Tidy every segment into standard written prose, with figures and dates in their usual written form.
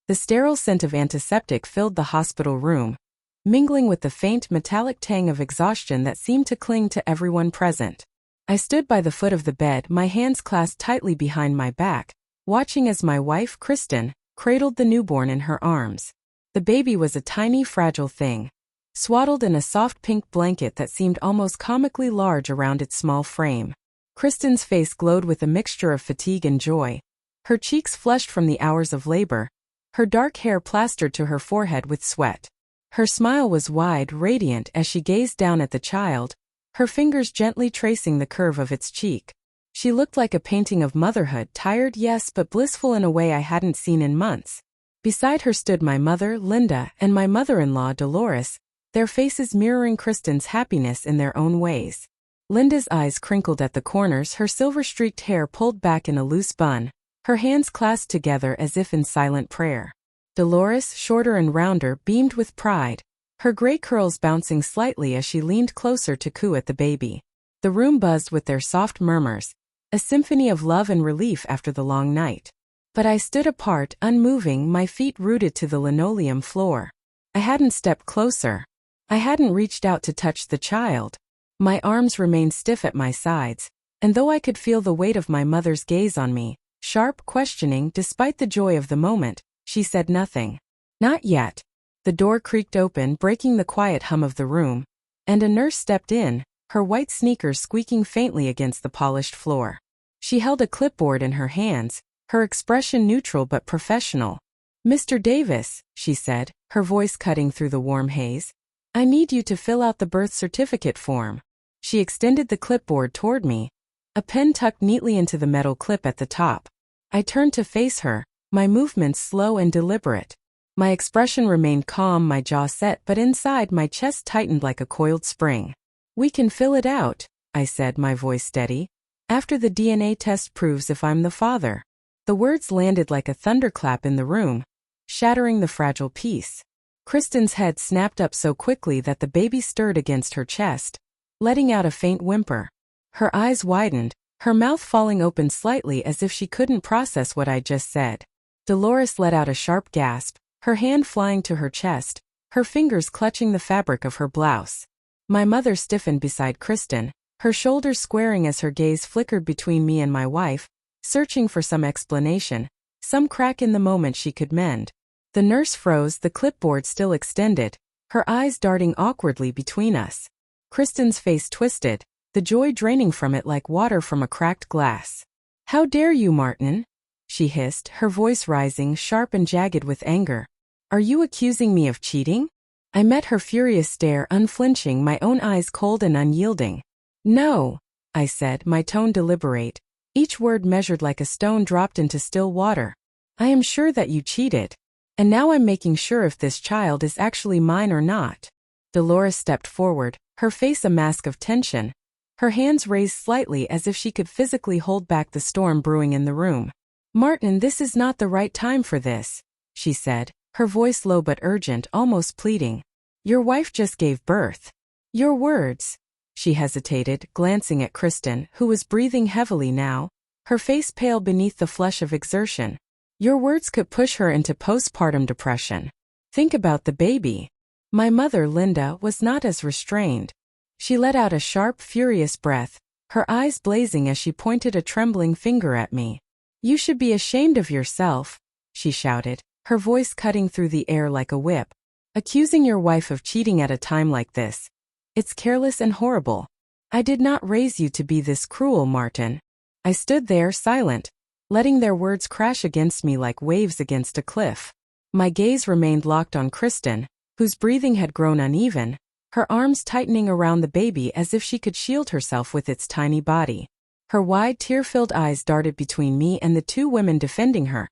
The sterile scent of antiseptic filled the hospital room, mingling with the faint metallic tang of exhaustion that seemed to cling to everyone present. I stood by the foot of the bed, my hands clasped tightly behind my back, watching as my wife, Kristen, cradled the newborn in her arms. The baby was a tiny, fragile thing, swaddled in a soft pink blanket that seemed almost comically large around its small frame. Kristen's face glowed with a mixture of fatigue and joy, her cheeks flushed from the hours of labor, her dark hair plastered to her forehead with sweat. Her smile was wide, radiant as she gazed down at the child, her fingers gently tracing the curve of its cheek. She looked like a painting of motherhood, tired, yes, but blissful in a way I hadn't seen in months. Beside her stood my mother, Linda, and my mother-in-law, Dolores, their faces mirroring Kristen's happiness in their own ways. Linda's eyes crinkled at the corners, her silver-streaked hair pulled back in a loose bun, her hands clasped together as if in silent prayer. Dolores, shorter and rounder, beamed with pride, her gray curls bouncing slightly as she leaned closer to coo at the baby. The room buzzed with their soft murmurs, a symphony of love and relief after the long night. But I stood apart, unmoving, my feet rooted to the linoleum floor. I hadn't stepped closer. I hadn't reached out to touch the child. My arms remained stiff at my sides, and though I could feel the weight of my mother's gaze on me, sharp, questioning, despite the joy of the moment, she said nothing. Not yet. The door creaked open, breaking the quiet hum of the room, and a nurse stepped in, her white sneakers squeaking faintly against the polished floor. She held a clipboard in her hands, her expression neutral but professional. "Mr. Davis," she said, her voice cutting through the warm haze, "I need you to fill out the birth certificate form." She extended the clipboard toward me, a pen tucked neatly into the metal clip at the top. I turned to face her, my movements slow and deliberate. My expression remained calm, my jaw set, but inside my chest tightened like a coiled spring. "We can fill it out," I said, my voice steady. "After the DNA test proves if I'm the father." The words landed like a thunderclap in the room, shattering the fragile peace. Kristen's head snapped up so quickly that the baby stirred against her chest, letting out a faint whimper. Her eyes widened, her mouth falling open slightly as if she couldn't process what I'd just said. Dolores let out a sharp gasp, her hand flying to her chest, her fingers clutching the fabric of her blouse. My mother stiffened beside Kristen, her shoulders squaring as her gaze flickered between me and my wife, searching for some explanation, some crack in the moment she could mend. The nurse froze, the clipboard still extended, her eyes darting awkwardly between us. Kristen's face twisted, the joy draining from it like water from a cracked glass. "How dare you, Martin?" she hissed, her voice rising, sharp and jagged with anger. "Are you accusing me of cheating?" I met her furious stare, unflinching, my own eyes cold and unyielding. "No," I said, my tone deliberate, each word measured like a stone dropped into still water. "I am sure that you cheated. And now I'm making sure if this child is actually mine or not." Dolores stepped forward, her face a mask of tension, her hands raised slightly as if she could physically hold back the storm brewing in the room. "Martin, this is not the right time for this," she said, her voice low but urgent, almost pleading. "Your wife just gave birth. Your words." She hesitated, glancing at Kristen, who was breathing heavily now, her face pale beneath the flush of exertion. "Your words could push her into postpartum depression. Think about the baby." My mother, Linda, was not as restrained. She let out a sharp, furious breath, her eyes blazing as she pointed a trembling finger at me. "You should be ashamed of yourself," she shouted, her voice cutting through the air like a whip. "Accusing your wife of cheating at a time like this. It's careless and horrible. I did not raise you to be this cruel, Martin." I stood there, silent, letting their words crash against me like waves against a cliff. My gaze remained locked on Kristen, whose breathing had grown uneven, her arms tightening around the baby as if she could shield herself with its tiny body. Her wide, tear-filled eyes darted between me and the two women defending her,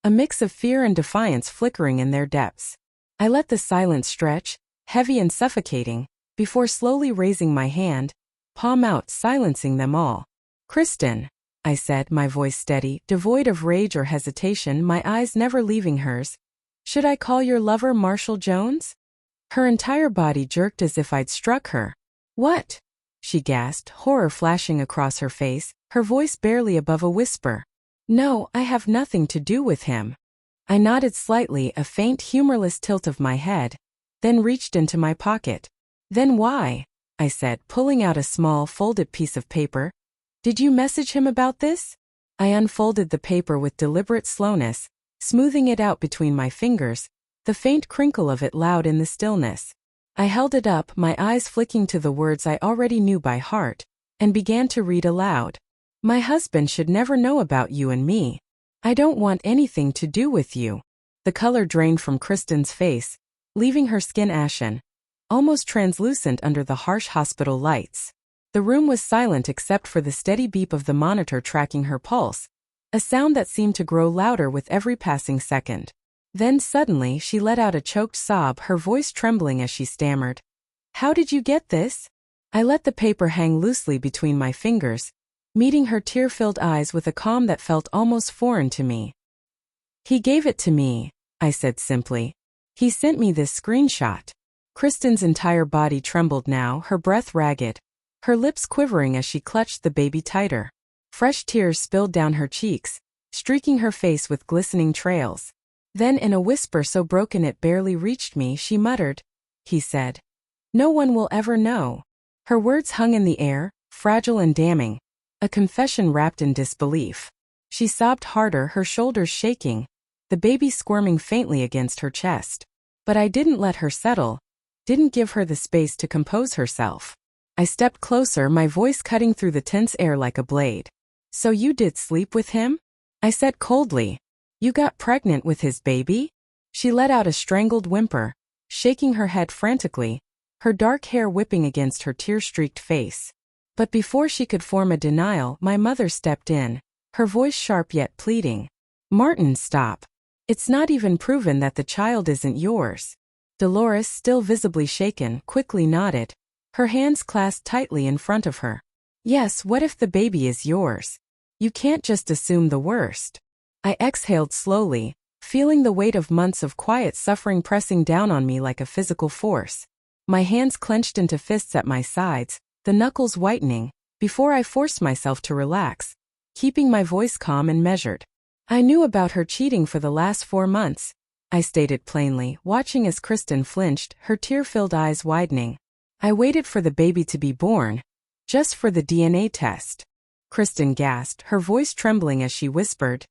a mix of fear and defiance flickering in their depths. I let the silence stretch, heavy and suffocating, before slowly raising my hand, palm out, silencing them all. "Kristen," I said, my voice steady, devoid of rage or hesitation, my eyes never leaving hers. "Should I call your lover Marshall Jones?" Her entire body jerked as if I'd struck her. "What?" she gasped, horror flashing across her face, her voice barely above a whisper. "No, I have nothing to do with him." I nodded slightly, a faint humorless tilt of my head, then reached into my pocket. Then why? I said, pulling out a small, folded piece of paper. Did you message him about this? I unfolded the paper with deliberate slowness, smoothing it out between my fingers, the faint crinkle of it loud in the stillness. I held it up, my eyes flicking to the words I already knew by heart, and began to read aloud. My husband should never know about you and me. I don't want anything to do with you. The color drained from Kristen's face, leaving her skin ashen, almost translucent under the harsh hospital lights. The room was silent except for the steady beep of the monitor tracking her pulse, a sound that seemed to grow louder with every passing second. Then suddenly she let out a choked sob, her voice trembling as she stammered. How did you get this? I let the paper hang loosely between my fingers, meeting her tear-filled eyes with a calm that felt almost foreign to me. He gave it to me, I said simply. He sent me this screenshot. Kristen's entire body trembled now, her breath ragged, her lips quivering as she clutched the baby tighter. Fresh tears spilled down her cheeks, streaking her face with glistening trails. Then in a whisper so broken it barely reached me, she muttered, he said. No one will ever know. Her words hung in the air, fragile and damning, a confession wrapped in disbelief. She sobbed harder, her shoulders shaking, the baby squirming faintly against her chest. But I didn't let her settle, didn't give her the space to compose herself. I stepped closer, my voice cutting through the tense air like a blade. So you did sleep with him? I said coldly. You got pregnant with his baby? She let out a strangled whimper, shaking her head frantically, her dark hair whipping against her tear-streaked face. But before she could form a denial, my mother stepped in, her voice sharp yet pleading. Martin, stop. It's not even proven that the child isn't yours. Dolores, still visibly shaken, quickly nodded, her hands clasped tightly in front of her. Yes, what if the baby is yours? You can't just assume the worst. I exhaled slowly, feeling the weight of months of quiet suffering pressing down on me like a physical force. My hands clenched into fists at my sides, the knuckles whitening, before I forced myself to relax, keeping my voice calm and measured. I knew about her cheating for the last 4 months, I stated plainly, watching as Kristen flinched, her tear-filled eyes widening. I waited for the baby to be born, just for the DNA test. Kristen gasped, her voice trembling as she whispered,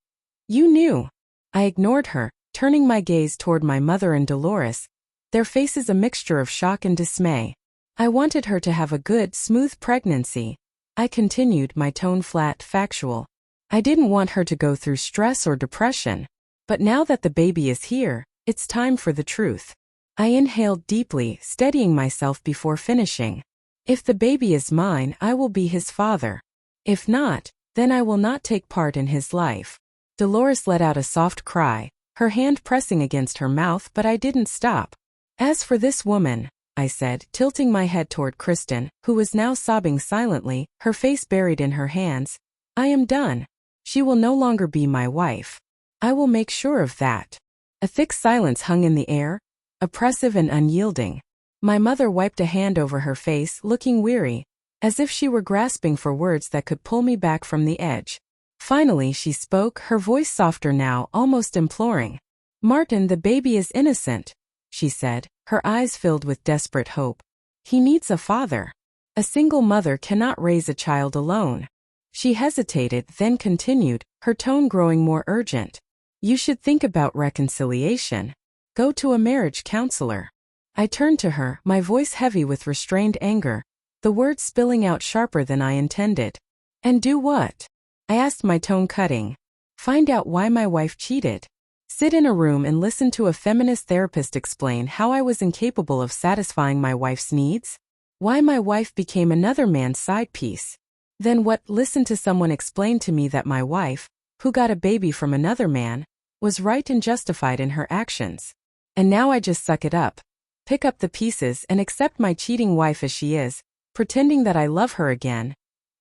You knew. I ignored her, turning my gaze toward my mother and Dolores, their faces a mixture of shock and dismay. I wanted her to have a good, smooth pregnancy. I continued, my tone flat, factual. I didn't want her to go through stress or depression. But now that the baby is here, it's time for the truth. I inhaled deeply, steadying myself before finishing. If the baby is mine, I will be his father. If not, then I will not take part in his life. Dolores let out a soft cry, her hand pressing against her mouth, but I didn't stop. As for this woman, I said, tilting my head toward Kristen, who was now sobbing silently, her face buried in her hands, I am done. She will no longer be my wife. I will make sure of that. A thick silence hung in the air, oppressive and unyielding. My mother wiped a hand over her face, looking weary, as if she were grasping for words that could pull me back from the edge. Finally she spoke, her voice softer now, almost imploring. Martin, the baby is innocent, she said, her eyes filled with desperate hope. He needs a father. A single mother cannot raise a child alone. She hesitated, then continued, her tone growing more urgent. You should think about reconciliation. Go to a marriage counselor. I turned to her, my voice heavy with restrained anger, the words spilling out sharper than I intended. And do what? I asked, my tone cutting. Find out why my wife cheated. Sit in a room and listen to a feminist therapist explain how I was incapable of satisfying my wife's needs? Why my wife became another man's side piece? Then what? Listen to someone explain to me that my wife, who got a baby from another man, was right and justified in her actions. And now I just suck it up, pick up the pieces and accept my cheating wife as she is, pretending that I love her again,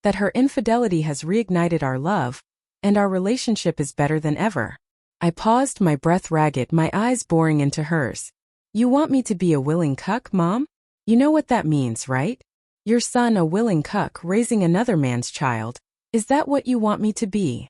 that her infidelity has reignited our love, and our relationship is better than ever. I paused, my breath ragged, my eyes boring into hers. You want me to be a willing cuck, Mom? You know what that means, right? Your son a willing cuck raising another man's child. Is that what you want me to be?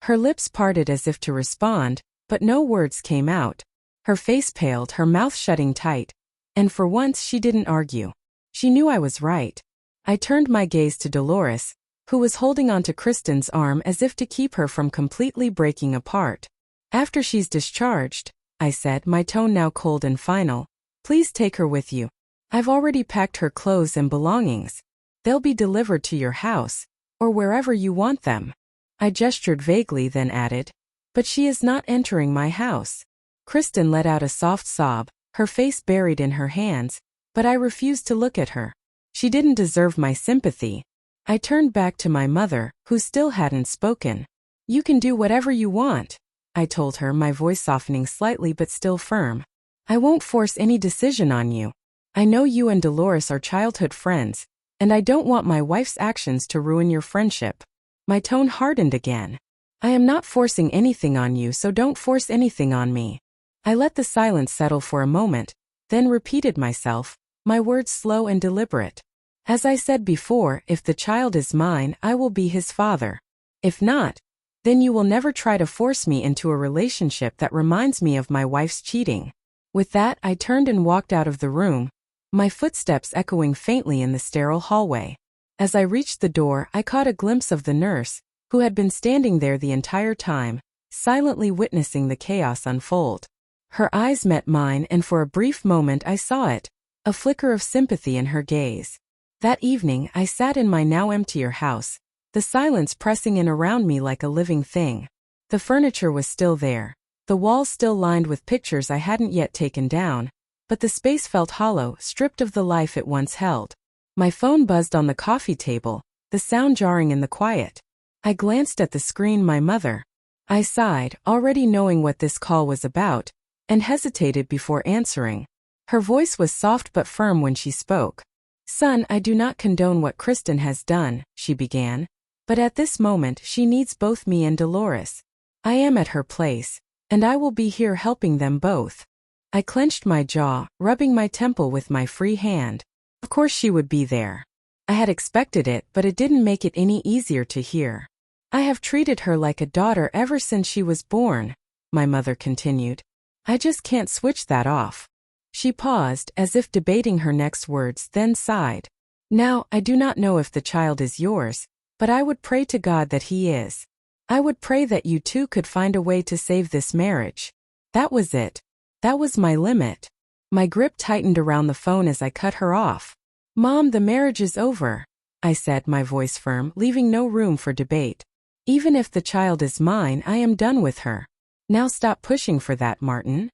Her lips parted as if to respond, But no words came out. Her face paled, her mouth shutting tight. And for once she didn't argue. She knew I was right. I turned my gaze to Dolores, who was holding onto Kristen's arm as if to keep her from completely breaking apart. "After she's discharged," I said, my tone now cold and final, "please take her with you. I've already packed her clothes and belongings. They'll be delivered to your house, or wherever you want them." I gestured vaguely, then added, "But she is not entering my house." Kristen let out a soft sob, her face buried in her hands, but I refused to look at her. She didn't deserve my sympathy. I turned back to my mother, who still hadn't spoken. "You can do whatever you want," I told her, my voice softening slightly but still firm. "I won't force any decision on you. I know you and Dolores are childhood friends, and I don't want my wife's actions to ruin your friendship." My tone hardened again. "I am not forcing anything on you, so don't force anything on me." I let the silence settle for a moment, then repeated myself, my words slow and deliberate. "As I said before, if the child is mine, I will be his father. If not, then you will never try to force me into a relationship that reminds me of my wife's cheating." With that, I turned and walked out of the room, my footsteps echoing faintly in the sterile hallway. As I reached the door, I caught a glimpse of the nurse, who had been standing there the entire time, silently witnessing the chaos unfold. Her eyes met mine, and for a brief moment I saw it, a flicker of sympathy in her gaze. That evening, I sat in my now emptier house, the silence pressing in around me like a living thing. The furniture was still there, the walls still lined with pictures I hadn't yet taken down, but the space felt hollow, stripped of the life it once held. My phone buzzed on the coffee table, the sound jarring in the quiet. I glanced at the screen, my mother. I sighed, already knowing what this call was about, and hesitated before answering. Her voice was soft but firm when she spoke. "Son, I do not condone what Kristen has done," she began, "but at this moment she needs both me and Dolores. I am at her place, and I will be here helping them both." I clenched my jaw, rubbing my temple with my free hand. Of course she would be there. I had expected it, but it didn't make it any easier to hear. "I have treated her like a daughter ever since she was born," my mother continued. "I just can't switch that off." She paused, as if debating her next words, then sighed. "Now, I do not know if the child is yours, but I would pray to God that he is. I would pray that you two could find a way to save this marriage." That was it. That was my limit. My grip tightened around the phone as I cut her off. "Mom, the marriage is over," I said, my voice firm, leaving no room for debate. "Even if the child is mine, I am done with her. Now stop pushing for that, Martin."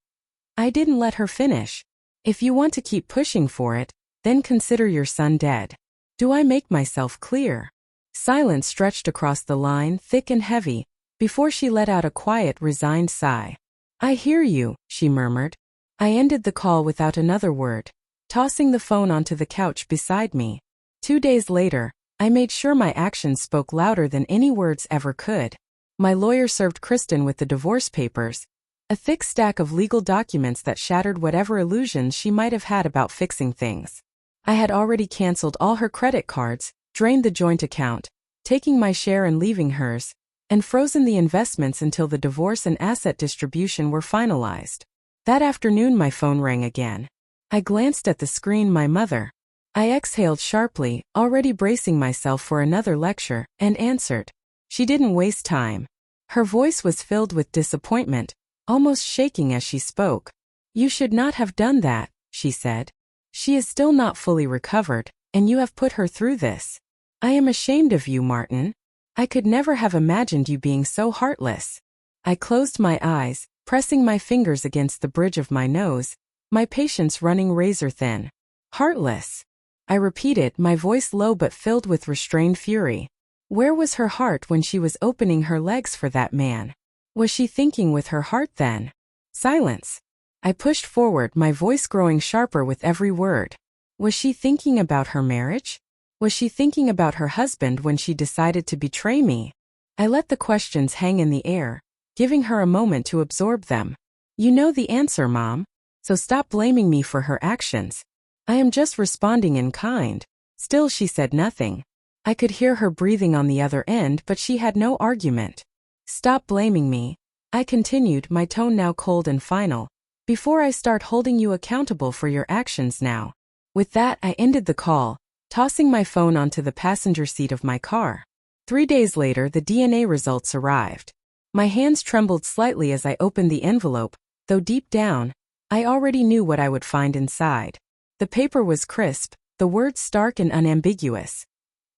I didn't let her finish. "If you want to keep pushing for it, then consider your son dead. Do I make myself clear?" Silence stretched across the line, thick and heavy, before she let out a quiet, resigned sigh. "I hear you," she murmured. I ended the call without another word, tossing the phone onto the couch beside me. 2 days later, I made sure my actions spoke louder than any words ever could. My lawyer served Kristen with the divorce papers, a thick stack of legal documents that shattered whatever illusions she might have had about fixing things. I had already canceled all her credit cards, drained the joint account, taking my share and leaving hers, and frozen the investments until the divorce and asset distribution were finalized. That afternoon my phone rang again. I glanced at the screen, my mother. I exhaled sharply, already bracing myself for another lecture, and answered. She didn't waste time. Her voice was filled with disappointment, almost shaking as she spoke. "You should not have done that," she said. "She is still not fully recovered, and you have put her through this. I am ashamed of you, Martin. I could never have imagined you being so heartless." I closed my eyes, pressing my fingers against the bridge of my nose, my patience running razor-thin. "Heartless," I repeated, my voice low but filled with restrained fury. Where was her heart when she was opening her legs for that man? Was she thinking with her heart then? Silence. I pushed forward, my voice growing sharper with every word. Was she thinking about her marriage? Was she thinking about her husband when she decided to betray me? I let the questions hang in the air, giving her a moment to absorb them. "You know the answer, Mom, so stop blaming me for her actions. I am just responding in kind." Still she said nothing. I could hear her breathing on the other end, but she had no argument. "Stop blaming me. I continued, my tone now cold and final. Before I start holding you accountable for your actions now. With that, I ended the call, tossing my phone onto the passenger seat of my car. 3 days later, the DNA results arrived. My hands trembled slightly as I opened the envelope, though deep down, I already knew what I would find inside. The paper was crisp, the words stark and unambiguous.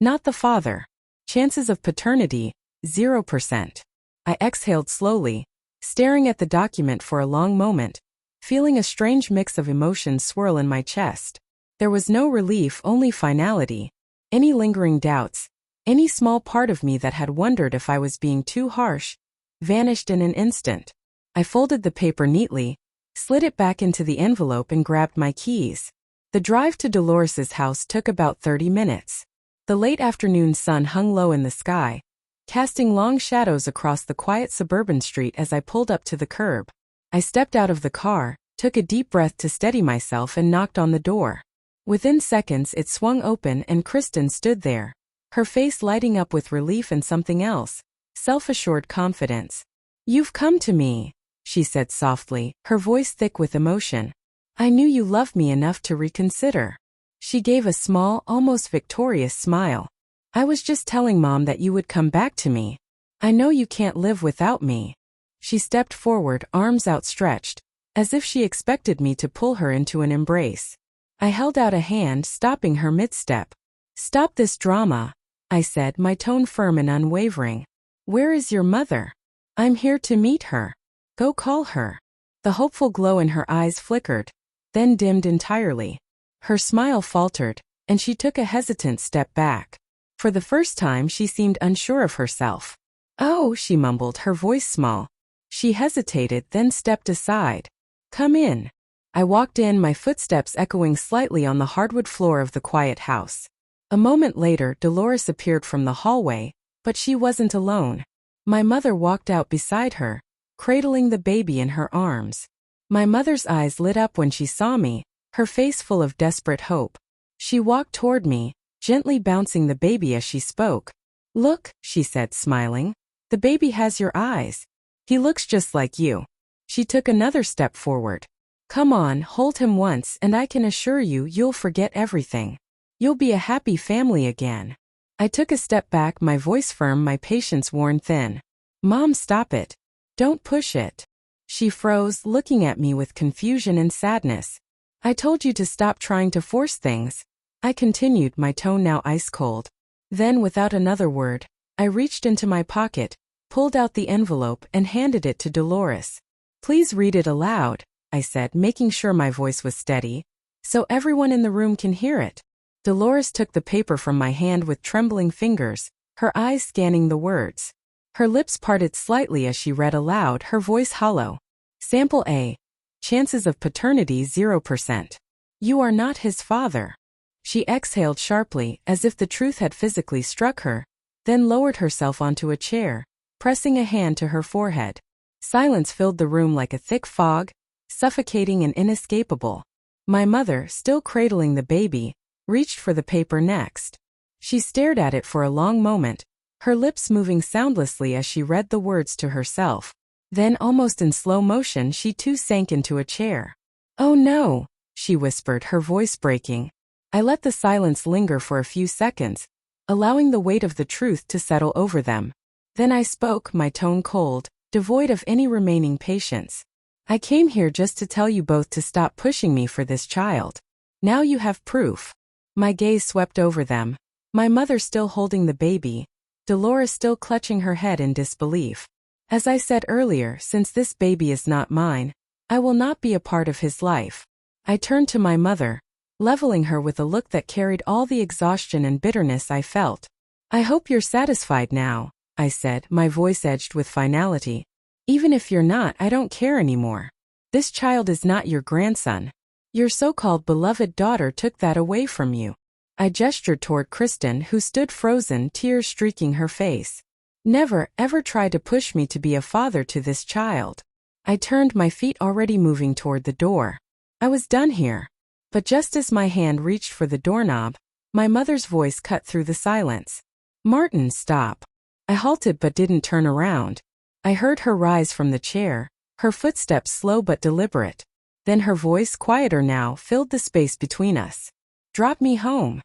Not the father. Chances of paternity, 0%. I exhaled slowly, staring at the document for a long moment, feeling a strange mix of emotions swirl in my chest. There was no relief, only finality. Any lingering doubts, any small part of me that had wondered if I was being too harsh, vanished in an instant. I folded the paper neatly, slid it back into the envelope and grabbed my keys. The drive to Dolores's house took about 30 minutes. The late afternoon sun hung low in the sky, casting long shadows across the quiet suburban street as I pulled up to the curb. I stepped out of the car, took a deep breath to steady myself and knocked on the door. Within seconds it swung open and Kristen stood there, her face lighting up with relief and something else, self-assured confidence. "You've come to me," she said softly, her voice thick with emotion. "I knew you loved me enough to reconsider." She gave a small, almost victorious smile. "I was just telling Mom that you would come back to me. I know you can't live without me." She stepped forward, arms outstretched, as if she expected me to pull her into an embrace. I held out a hand, stopping her mid-step. "Stop this drama," I said, my tone firm and unwavering. "Where is your mother? I'm here to meet her. Go call her." The hopeful glow in her eyes flickered, then dimmed entirely. Her smile faltered, and she took a hesitant step back. For the first time she seemed unsure of herself. "Oh," she mumbled, her voice small. She hesitated, then stepped aside. "Come in." I walked in, my footsteps echoing slightly on the hardwood floor of the quiet house. A moment later, Dolores appeared from the hallway, but she wasn't alone. My mother walked out beside her, cradling the baby in her arms. My mother's eyes lit up when she saw me, her face full of desperate hope. She walked toward me, gently bouncing the baby as she spoke. "Look," she said, smiling. "The baby has your eyes. He looks just like you." She took another step forward. "Come on, hold him once and I can assure you you'll forget everything. You'll be a happy family again." I took a step back, my voice firm, my patience worn thin. "Mom, stop it. Don't push it." She froze, looking at me with confusion and sadness. "I told you to stop trying to force things," I continued, my tone now ice cold. Then, without another word, I reached into my pocket, pulled out the envelope and handed it to Dolores. "Please read it aloud," I said, making sure my voice was steady, "so everyone in the room can hear it." Dolores took the paper from my hand with trembling fingers, her eyes scanning the words. Her lips parted slightly as she read aloud, her voice hollow. "Sample A. Chances of paternity 0%. You are not his father." She exhaled sharply, as if the truth had physically struck her, then lowered herself onto a chair, pressing a hand to her forehead. Silence filled the room like a thick fog, suffocating and inescapable. My mother, still cradling the baby, reached for the paper next. She stared at it for a long moment, her lips moving soundlessly as she read the words to herself. Then, almost in slow motion, she too sank into a chair. "Oh no," she whispered, her voice breaking. I let the silence linger for a few seconds, allowing the weight of the truth to settle over them. Then I spoke, my tone cold, devoid of any remaining patience. "I came here just to tell you both to stop pushing me for this child. Now you have proof." My gaze swept over them. My mother still holding the baby, Dolores still clutching her head in disbelief. "As I said earlier, since this baby is not mine, I will not be a part of his life." I turned to my mother, leveling her with a look that carried all the exhaustion and bitterness I felt. "I hope you're satisfied now," I said, my voice edged with finality. "Even if you're not, I don't care anymore. This child is not your grandson. Your so-called beloved daughter took that away from you." I gestured toward Kristen, who stood frozen, tears streaking her face. "Never, ever try to push me to be a father to this child." I turned, my feet already moving toward the door. I was done here. But just as my hand reached for the doorknob, my mother's voice cut through the silence. "Martin, stop." I halted but didn't turn around. I heard her rise from the chair, her footsteps slow but deliberate. Then her voice, quieter now, filled the space between us. "Drop me home."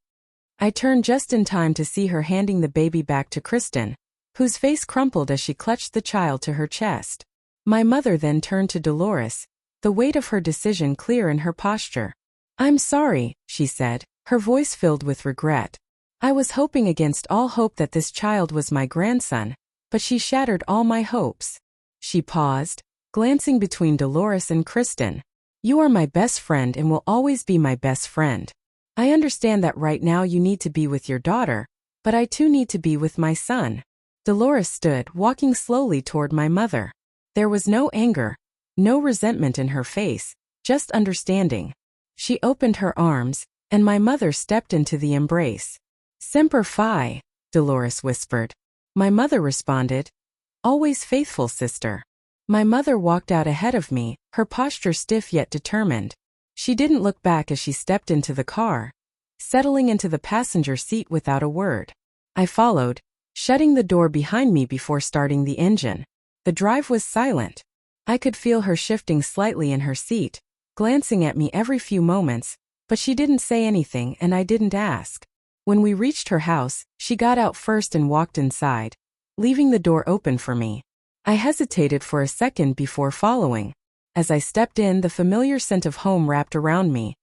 I turned just in time to see her handing the baby back to Kristen, whose face crumpled as she clutched the child to her chest. My mother then turned to Dolores, the weight of her decision clear in her posture. "I'm sorry," she said, her voice filled with regret. "I was hoping against all hope that this child was my grandson, but she shattered all my hopes." She paused, glancing between Dolores and Kristen. "You are my best friend and will always be my best friend. I understand that right now you need to be with your daughter, but I too need to be with my son." Dolores stood, walking slowly toward my mother. There was no anger, no resentment in her face, just understanding. She opened her arms, and my mother stepped into the embrace. "Semper Fi," Dolores whispered. My mother responded, "Always faithful, sister." My mother walked out ahead of me, her posture stiff yet determined. She didn't look back as she stepped into the car, settling into the passenger seat without a word. I followed, shutting the door behind me before starting the engine. The drive was silent. I could feel her shifting slightly in her seat, glancing at me every few moments, but she didn't say anything and I didn't ask. When we reached her house, she got out first and walked inside, leaving the door open for me. I hesitated for a second before following. As I stepped in, the familiar scent of home wrapped around me.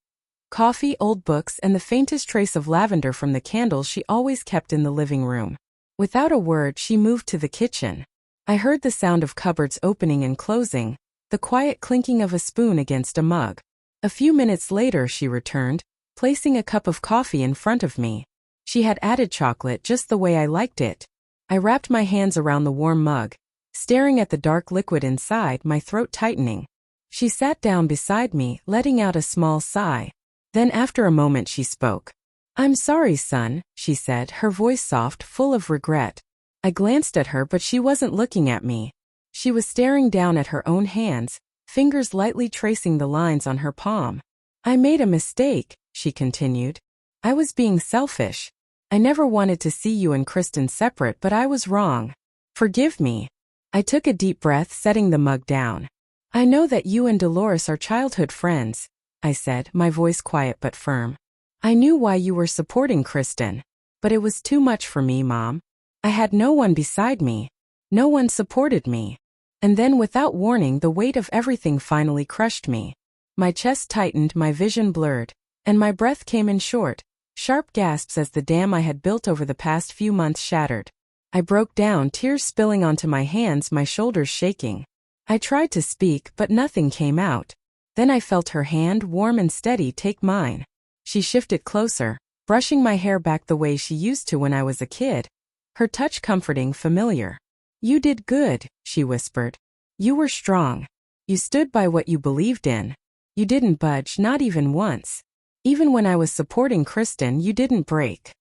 Coffee, old books, and the faintest trace of lavender from the candles she always kept in the living room. Without a word, she moved to the kitchen. I heard the sound of cupboards opening and closing, the quiet clinking of a spoon against a mug. A few minutes later she returned, placing a cup of coffee in front of me. She had added chocolate just the way I liked it. I wrapped my hands around the warm mug, staring at the dark liquid inside, my throat tightening. She sat down beside me, letting out a small sigh. Then after a moment she spoke. "I'm sorry, son," she said, her voice soft, full of regret. I glanced at her, but she wasn't looking at me. She was staring down at her own hands, fingers lightly tracing the lines on her palm. "I made a mistake," she continued. "I was being selfish. I never wanted to see you and Kristen separate, but I was wrong. Forgive me." I took a deep breath, setting the mug down. "I know that you and Dolores are childhood friends," I said, my voice quiet but firm. "I knew why you were supporting Kristen, but it was too much for me, Mom. I had no one beside me. No one supported me." And then without warning, the weight of everything finally crushed me. My chest tightened, my vision blurred, and my breath came in short, sharp gasps as the dam I had built over the past few months shattered. I broke down, tears spilling onto my hands, my shoulders shaking. I tried to speak, but nothing came out. Then I felt her hand, warm and steady, take mine. She shifted closer, brushing my hair back the way she used to when I was a kid. Her touch comforting, familiar. "You did good," she whispered. "You were strong. You stood by what you believed in. You didn't budge, not even once. Even when I was supporting Kristen, you didn't break."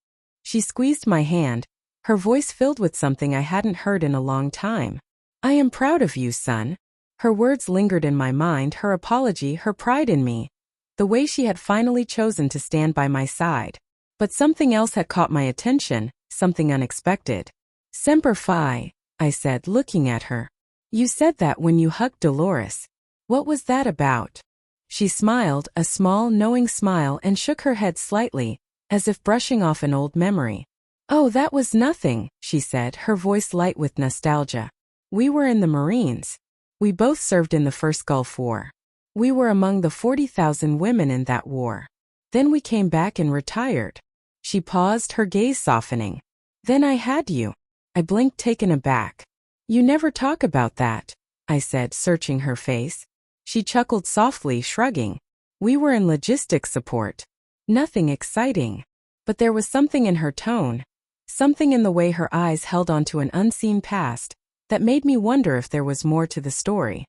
She squeezed my hand, her voice filled with something I hadn't heard in a long time. "I am proud of you, son." Her words lingered in my mind, her apology, her pride in me. The way she had finally chosen to stand by my side. But something else had caught my attention, something unexpected. "Semper Fi," I said, looking at her. "You said that when you hugged Dolores. What was that about?" She smiled, a small, knowing smile, and shook her head slightly, as if brushing off an old memory. "Oh, that was nothing," she said, her voice light with nostalgia. "We were in the Marines. We both served in the first Gulf War. We were among the 40,000 women in that war. Then we came back and retired." She paused, her gaze softening. "Then I had you." I blinked, taken aback. "You never talk about that," I said, searching her face. She chuckled softly, shrugging. "We were in logistics support. Nothing exciting." But there was something in her tone, something in the way her eyes held onto an unseen past, that made me wonder if there was more to the story.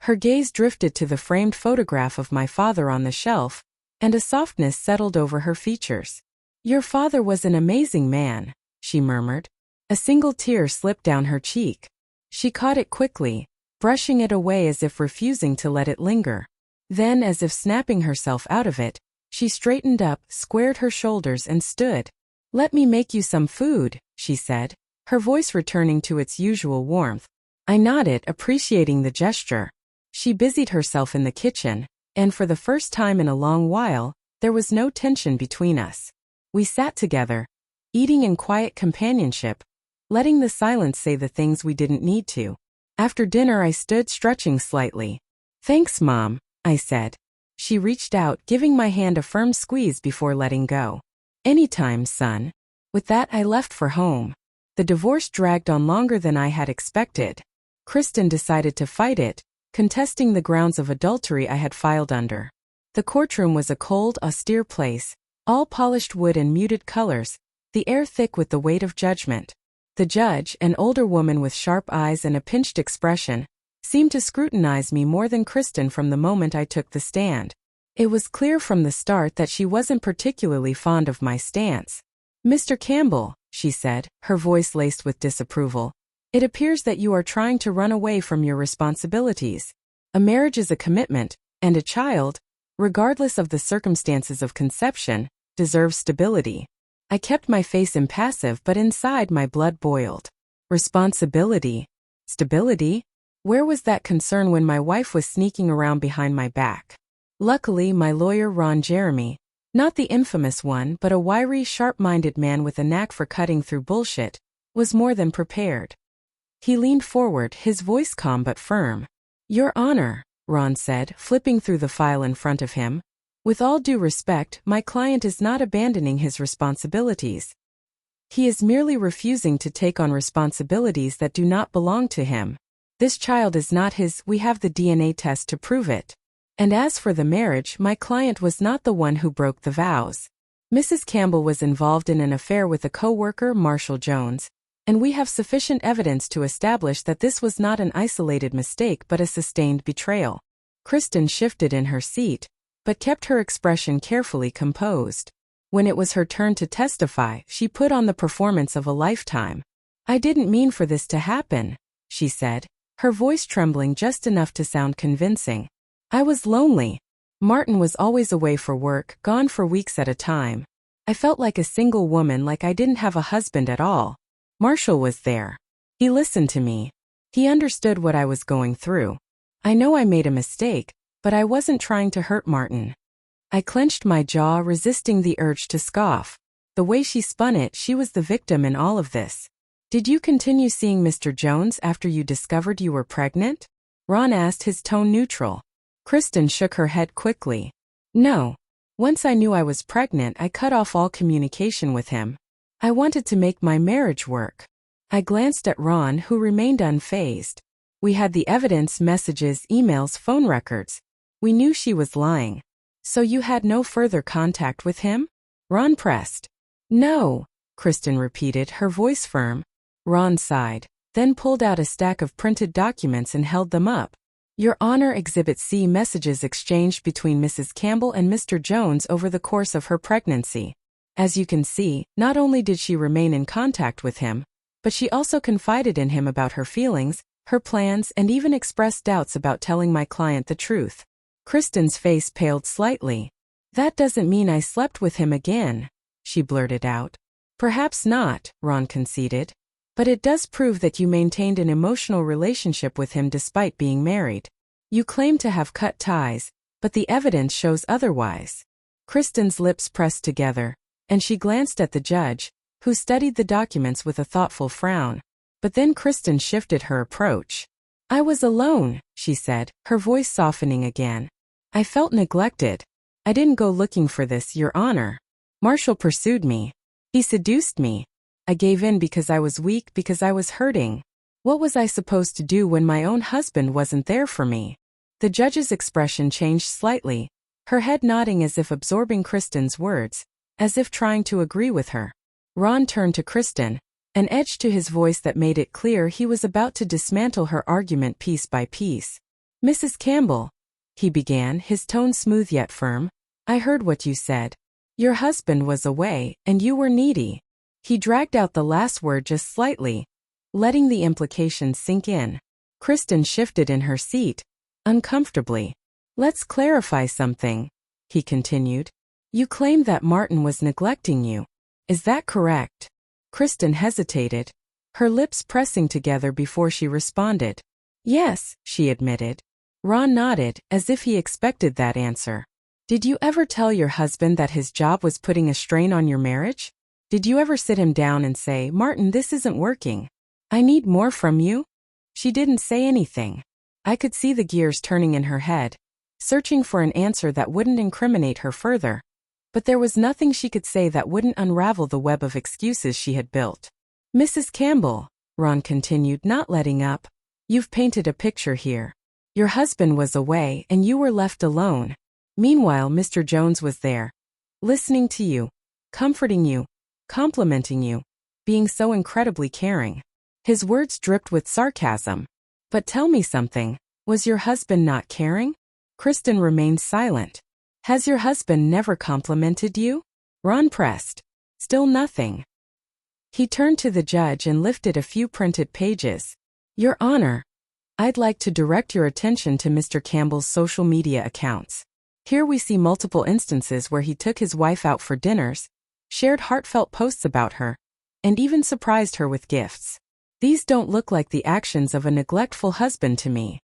Her gaze drifted to the framed photograph of my father on the shelf, and a softness settled over her features. "Your father was an amazing man," she murmured. A single tear slipped down her cheek. She caught it quickly, brushing it away as if refusing to let it linger. Then, as if snapping herself out of it, she straightened up, squared her shoulders, and stood. "Let me make you some food," she said, her voice returning to its usual warmth. I nodded, appreciating the gesture. She busied herself in the kitchen, and for the first time in a long while, there was no tension between us. We sat together, eating in quiet companionship, letting the silence say the things we didn't need to. After dinner I stood stretching slightly. "Thanks, Mom," I said. She reached out, giving my hand a firm squeeze before letting go. "Anytime, son." With that I left for home. The divorce dragged on longer than I had expected. Kristen decided to fight it, contesting the grounds of adultery I had filed under. The courtroom was a cold, austere place, all polished wood and muted colors, the air thick with the weight of judgment. The judge, an older woman with sharp eyes and a pinched expression, seemed to scrutinize me more than Kristen from the moment I took the stand. It was clear from the start that she wasn't particularly fond of my stance. "Mr. Campbell," she said, her voice laced with disapproval, "it appears that you are trying to run away from your responsibilities. A marriage is a commitment, and a child, regardless of the circumstances of conception, deserves stability." I kept my face impassive, but inside my blood boiled. Responsibility? Stability? Where was that concern when my wife was sneaking around behind my back? Luckily, my lawyer Ron Jeremy, not the infamous one but a wiry, sharp-minded man with a knack for cutting through bullshit, was more than prepared. He leaned forward, his voice calm but firm. "Your Honor," Ron said, flipping through the file in front of him, "with all due respect, my client is not abandoning his responsibilities. He is merely refusing to take on responsibilities that do not belong to him. This child is not his, we have the DNA test to prove it. And as for the marriage, my client was not the one who broke the vows. Mrs. Campbell was involved in an affair with a co-worker, Marshall Jones, and we have sufficient evidence to establish that this was not an isolated mistake but a sustained betrayal." Kristen shifted in her seat, but kept her expression carefully composed. When it was her turn to testify, she put on the performance of a lifetime. "I didn't mean for this to happen," she said, her voice trembling just enough to sound convincing. "I was lonely. Martin was always away for work, gone for weeks at a time. I felt like a single woman, like I didn't have a husband at all. Marshall was there. He listened to me. He understood what I was going through. I know I made a mistake, but I wasn't trying to hurt Martin." I clenched my jaw, resisting the urge to scoff. The way she spun it, she was the victim in all of this. "Did you continue seeing Mr. Jones after you discovered you were pregnant?" Ron asked, his tone neutral. Kristen shook her head quickly. "No. Once I knew I was pregnant, I cut off all communication with him. I wanted to make my marriage work." I glanced at Ron, who remained unfazed. We had the evidence, messages, emails, phone records. We knew she was lying. "So you had no further contact with him?" Ron pressed. "No," Kristen repeated, her voice firm. Ron sighed, then pulled out a stack of printed documents and held them up. "Your Honor, Exhibit C, messages exchanged between Mrs. Campbell and Mr. Jones over the course of her pregnancy. As you can see, not only did she remain in contact with him, but she also confided in him about her feelings, her plans, and even expressed doubts about telling my client the truth." Kristen's face paled slightly. "That doesn't mean I slept with him again," she blurted out. "Perhaps not," Ron conceded. "But it does prove that you maintained an emotional relationship with him despite being married. You claim to have cut ties, but the evidence shows otherwise." Kristen's lips pressed together, and she glanced at the judge, who studied the documents with a thoughtful frown. But then Kristen shifted her approach. "I was alone," she said, her voice softening again. "I felt neglected. I didn't go looking for this, Your Honor. Marshall pursued me. He seduced me. I gave in because I was weak, because I was hurting. What was I supposed to do when my own husband wasn't there for me?" The judge's expression changed slightly, her head nodding as if absorbing Kristen's words, as if trying to agree with her. Ron turned to Kristen, an edge to his voice that made it clear he was about to dismantle her argument piece by piece. "Mrs. Campbell," he began, his tone smooth yet firm, "I heard what you said. Your husband was away, and you were needy." He dragged out the last word just slightly, letting the implication sink in. Kristen shifted in her seat, uncomfortably. "Let's clarify something," he continued. "You claim that Martin was neglecting you. Is that correct?" Kristen hesitated. her lips pressing together before she responded. Yes, she admitted. Ron nodded, as if he expected that answer. Did you ever tell your husband that his job was putting a strain on your marriage? Did you ever sit him down and say, Martin, this isn't working. I need more from you? She didn't say anything. I could see the gears turning in her head, searching for an answer that wouldn't incriminate her further. But there was nothing she could say that wouldn't unravel the web of excuses she had built. Mrs. Campbell, Ron continued, not letting up, you've painted a picture here. Your husband was away and you were left alone. Meanwhile, Mr. Jones was there, listening to you, comforting you, complimenting you, being so incredibly caring. His words dripped with sarcasm. But tell me something, was your husband not caring? Kristen remained silent. Has your husband never complimented you? Ron pressed. Still nothing. He turned to the judge and lifted a few printed pages. Your Honor, I'd like to direct your attention to Mr. Campbell's social media accounts. Here we see multiple instances where he took his wife out for dinners, shared heartfelt posts about her, and even surprised her with gifts. These don't look like the actions of a neglectful husband to me.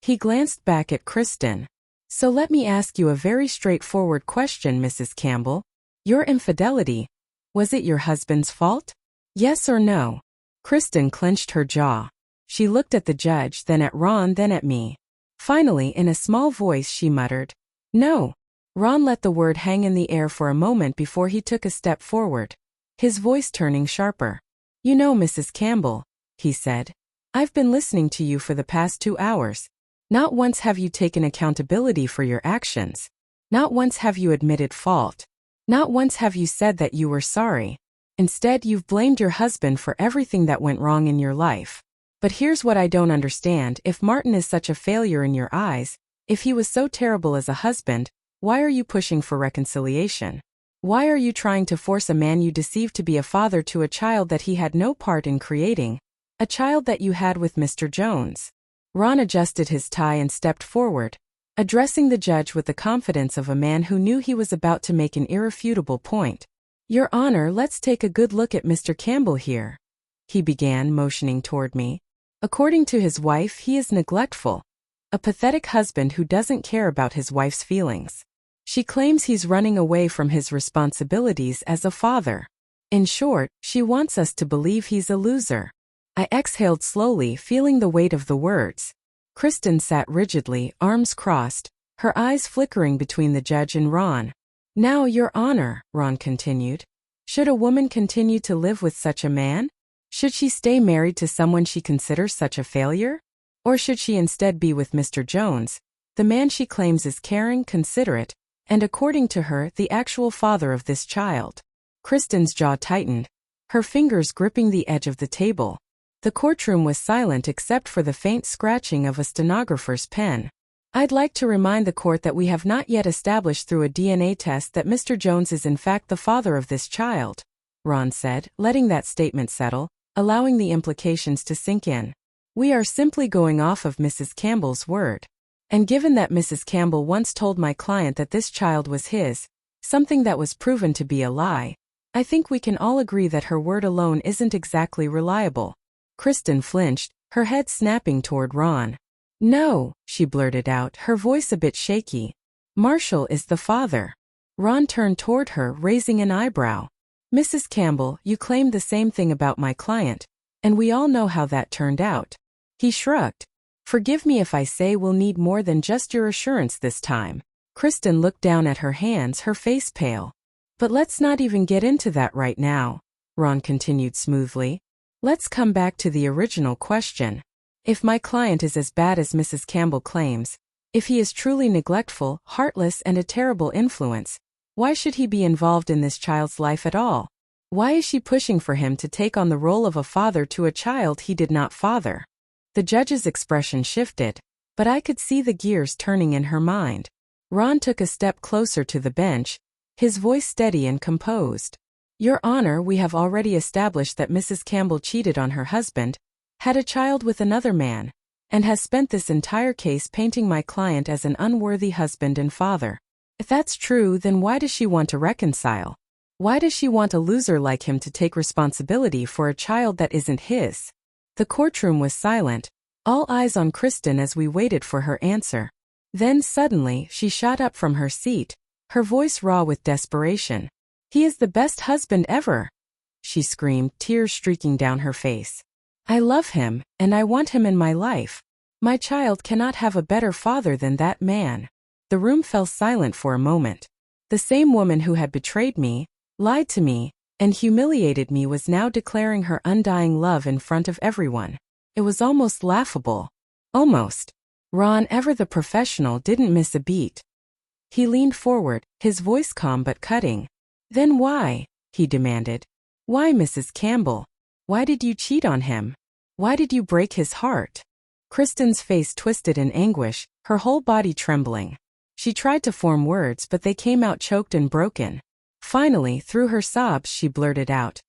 He glanced back at Kristen. So let me ask you a very straightforward question, Mrs. Campbell. Your infidelity, was it your husband's fault? Yes or no? Kristen clenched her jaw. She looked at the judge, then at Ron, then at me. Finally, in a small voice, she muttered, No. Ron let the word hang in the air for a moment before he took a step forward, his voice turning sharper. You know, Mrs. Campbell, he said, I've been listening to you for the past 2 hours. Not once have you taken accountability for your actions. Not once have you admitted fault. Not once have you said that you were sorry. Instead, you've blamed your husband for everything that went wrong in your life. But here's what I don't understand. If Martin is such a failure in your eyes, if he was so terrible as a husband, why are you pushing for reconciliation? Why are you trying to force a man you deceived to be a father to a child that he had no part in creating? A child that you had with Mr. Jones. Ron adjusted his tie and stepped forward, addressing the judge with the confidence of a man who knew he was about to make an irrefutable point. Your Honor, let's take a good look at Mr. Campbell here. He began, motioning toward me. According to his wife, he is neglectful. A pathetic husband who doesn't care about his wife's feelings. She claims he's running away from his responsibilities as a father. In short, she wants us to believe he's a loser. I exhaled slowly, feeling the weight of the words. Kristen sat rigidly, arms crossed, her eyes flickering between the judge and Ron. Now, Your Honor, Ron continued, should a woman continue to live with such a man? Should she stay married to someone she considers such a failure? Or should she instead be with Mr. Jones, the man she claims is caring, considerate, and according to her, the actual father of this child? Kristen's jaw tightened, her fingers gripping the edge of the table. The courtroom was silent except for the faint scratching of a stenographer's pen. I'd like to remind the court that we have not yet established through a DNA test that Mr. Jones is in fact the father of this child, Ron said, letting that statement settle, allowing the implications to sink in. We are simply going off of Mrs. Campbell's word. And given that Mrs. Campbell once told my client that this child was his, something that was proven to be a lie, I think we can all agree that her word alone isn't exactly reliable. Kristen flinched, her head snapping toward Ron. No, she blurted out, her voice a bit shaky. Marshall is the father. Ron turned toward her, raising an eyebrow. Mrs. Campbell, you claimed the same thing about my client, and we all know how that turned out. He shrugged. Forgive me if I say we'll need more than just your assurance this time. Kristen looked down at her hands, her face pale. But let's not even get into that right now, Ron continued smoothly. Let's come back to the original question. If my client is as bad as Mrs. Campbell claims, if he is truly neglectful, heartless, and a terrible influence, why should he be involved in this child's life at all? Why is she pushing for him to take on the role of a father to a child he did not father? The judge's expression shifted, but I could see the gears turning in her mind. Ron took a step closer to the bench, his voice steady and composed. Your Honor, we have already established that Mrs. Campbell cheated on her husband, had a child with another man, and has spent this entire case painting my client as an unworthy husband and father. If that's true, then why does she want to reconcile? Why does she want a loser like him to take responsibility for a child that isn't his? The courtroom was silent, all eyes on Kristen as we waited for her answer. Then suddenly she shot up from her seat, her voice raw with desperation. "He is the best husband ever!" she screamed, tears streaking down her face. "I love him, and I want him in my life. My child cannot have a better father than that man." The room fell silent for a moment. The same woman who had betrayed me, lied to me, and humiliated me was now declaring her undying love in front of everyone. It was almost laughable. Almost. Ron, ever the professional, didn't miss a beat. He leaned forward, his voice calm but cutting. "Then why?" he demanded. "Why, Mrs. Campbell? Why did you cheat on him? Why did you break his heart?" Kristen's face twisted in anguish, her whole body trembling. She tried to form words but they came out choked and broken. Finally, through her sobs, she blurted out,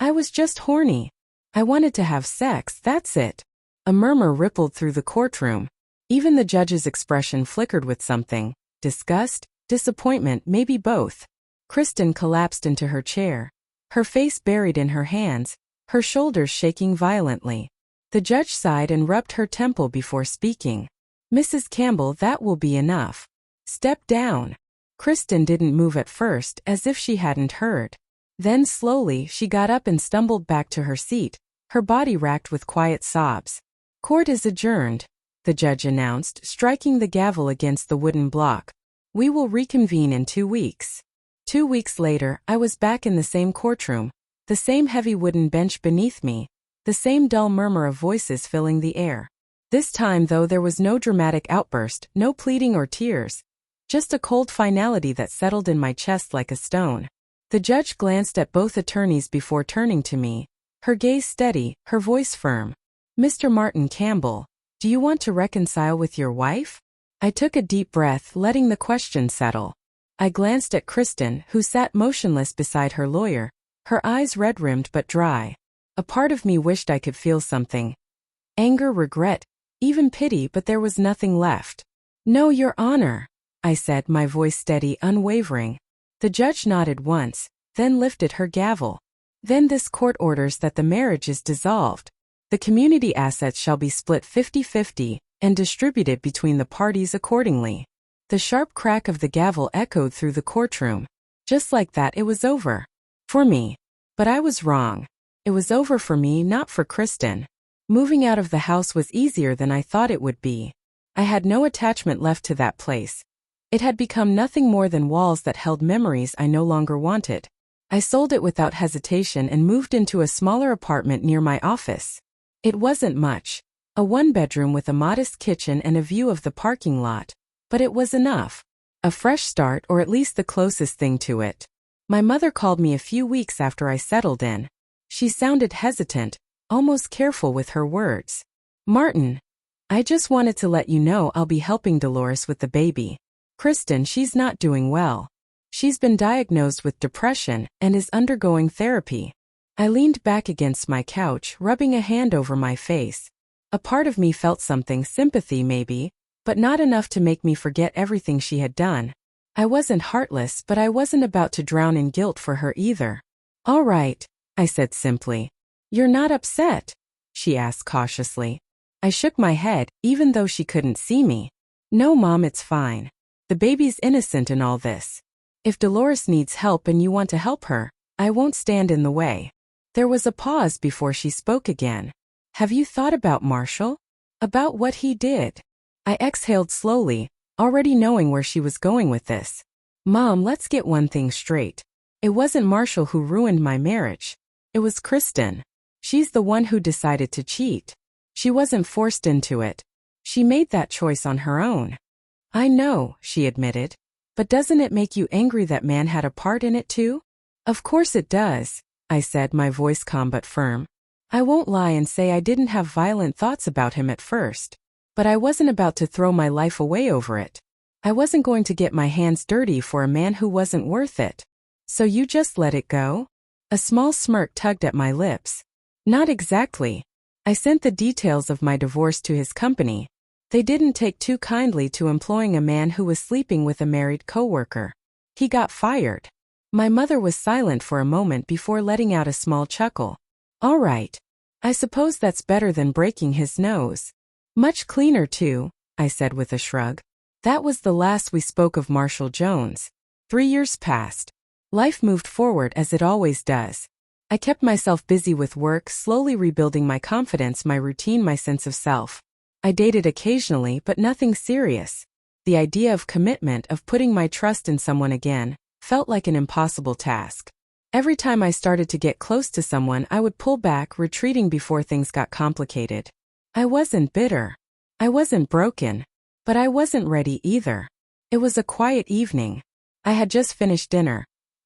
"I was just horny. I wanted to have sex, that's it." A murmur rippled through the courtroom. Even the judge's expression flickered with something. Disgust? Disappointment? Maybe both. Kristen collapsed into her chair, her face buried in her hands, her shoulders shaking violently. The judge sighed and rubbed her temple before speaking. "Mrs. Campbell, that will be enough. Step down." Kristen didn't move at first, as if she hadn't heard. Then slowly she got up and stumbled back to her seat, her body racked with quiet sobs. "Court is adjourned," the judge announced, striking the gavel against the wooden block. "We will reconvene in 2 weeks." 2 weeks later, I was back in the same courtroom, the same heavy wooden bench beneath me, the same dull murmur of voices filling the air. This time, though, there was no dramatic outburst, no pleading or tears, just a cold finality that settled in my chest like a stone. The judge glanced at both attorneys before turning to me, her gaze steady, her voice firm. "Mr. Martin Campbell, do you want to reconcile with your wife?" I took a deep breath, letting the question settle. I glanced at Kristen, who sat motionless beside her lawyer, her eyes red-rimmed but dry. A part of me wished I could feel something. Anger, regret, even pity, but there was nothing left. "No, Your Honor," I said, my voice steady, unwavering. The judge nodded once, then lifted her gavel. "Then this court orders that the marriage is dissolved. The community assets shall be split 50-50 and distributed between the parties accordingly." The sharp crack of the gavel echoed through the courtroom. Just like that, it was over. For me. But I was wrong. It was over for me, not for Kristen. Moving out of the house was easier than I thought it would be. I had no attachment left to that place. It had become nothing more than walls that held memories I no longer wanted. I sold it without hesitation and moved into a smaller apartment near my office. It wasn't much. A one-bedroom with a modest kitchen and a view of the parking lot. But it was enough. A fresh start, or at least the closest thing to it. My mother called me a few weeks after I settled in. She sounded hesitant, almost careful with her words. "Martin, I just wanted to let you know I'll be helping Dolores with the baby. Kristen, she's not doing well. She's been diagnosed with depression and is undergoing therapy." I leaned back against my couch, rubbing a hand over my face. A part of me felt something, sympathy maybe, but not enough to make me forget everything she had done. I wasn't heartless, but I wasn't about to drown in guilt for her either. "All right," I said simply. "You're not upset?" she asked cautiously. I shook my head, even though she couldn't see me. "No, Mom, it's fine. The baby's innocent in all this. If Dolores needs help and you want to help her, I won't stand in the way." There was a pause before she spoke again. "Have you thought about Marshall? About what he did?" I exhaled slowly, already knowing where she was going with this. "Mom, let's get one thing straight. It wasn't Marshall who ruined my marriage. It was Kristen. She's the one who decided to cheat. She wasn't forced into it. She made that choice on her own." "I know," she admitted. "But doesn't it make you angry that man had a part in it too?" "Of course it does," I said, my voice calm but firm. "I won't lie and say I didn't have violent thoughts about him at first. But I wasn't about to throw my life away over it. I wasn't going to get my hands dirty for a man who wasn't worth it. So you just let it go?" A small smirk tugged at my lips. "Not exactly. I sent the details of my divorce to his company. They didn't take too kindly to employing a man who was sleeping with a married coworker. He got fired." My mother was silent for a moment before letting out a small chuckle. All right. I suppose that's better than breaking his nose. Much cleaner too, I said with a shrug. That was the last we spoke of Marshall Jones. 3 years passed. Life moved forward as it always does. I kept myself busy with work, slowly rebuilding my confidence, my routine, my sense of self. I dated occasionally, but nothing serious. The idea of commitment, of putting my trust in someone again, felt like an impossible task. Every time I started to get close to someone, I would pull back, retreating before things got complicated. I wasn't bitter. I wasn't broken. But I wasn't ready either. It was a quiet evening. I had just finished dinner,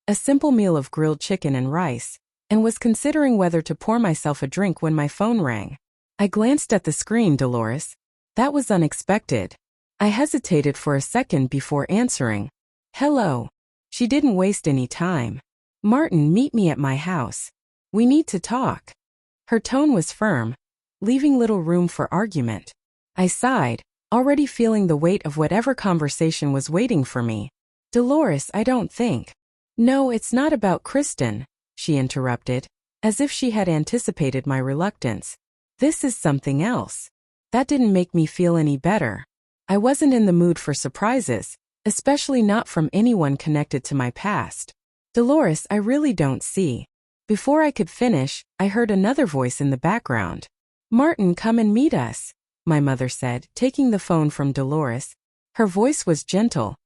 a simple meal of grilled chicken and rice, and was considering whether to pour myself a drink when my phone rang. I glanced at the screen. Dolores. That was unexpected. I hesitated for a second before answering. Hello. She didn't waste any time. Martin, meet me at my house. We need to talk. Her tone was firm, leaving little room for argument. I sighed, already feeling the weight of whatever conversation was waiting for me. Dolores, I don't think. No, it's not about Kristen, she interrupted, as if she had anticipated my reluctance. This is something else. That didn't make me feel any better. I wasn't in the mood for surprises, especially not from anyone connected to my past. Dolores, I really don't see. Before I could finish, I heard another voice in the background. Martin, come and meet us, my mother said, taking the phone from Dolores. Her voice was gentle,